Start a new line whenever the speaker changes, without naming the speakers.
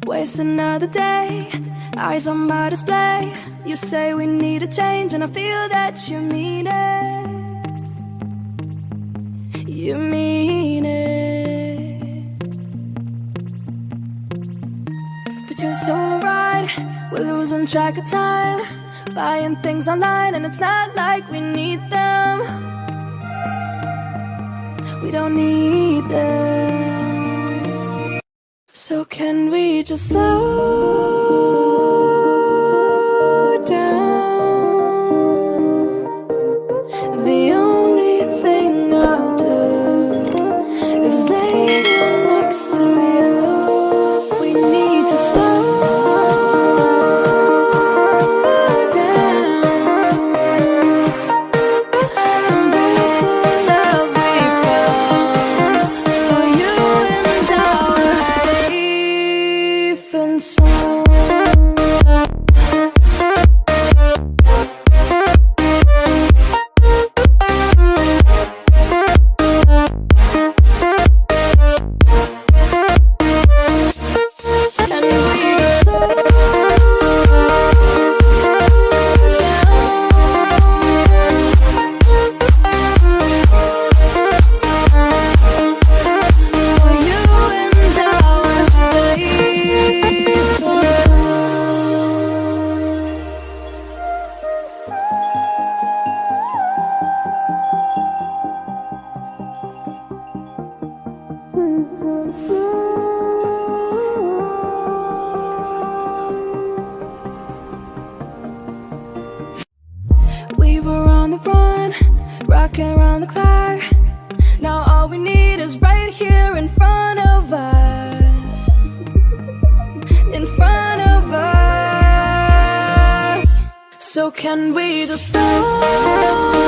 Waste another day, eyes on my display. You say we need a change, and I feel that you mean it. You mean it. But you're so right, we're losing track of time, buying things online, and it's not like we need them. We don't need them. So can we just slow down? The only thing I'll do is lay next to you. We need to slow down. Embrace the love we found. For you and I were safe and sound. We were on the run, rocking around the clock. Now all we need is right here in front of us. In front of us. So can we just slow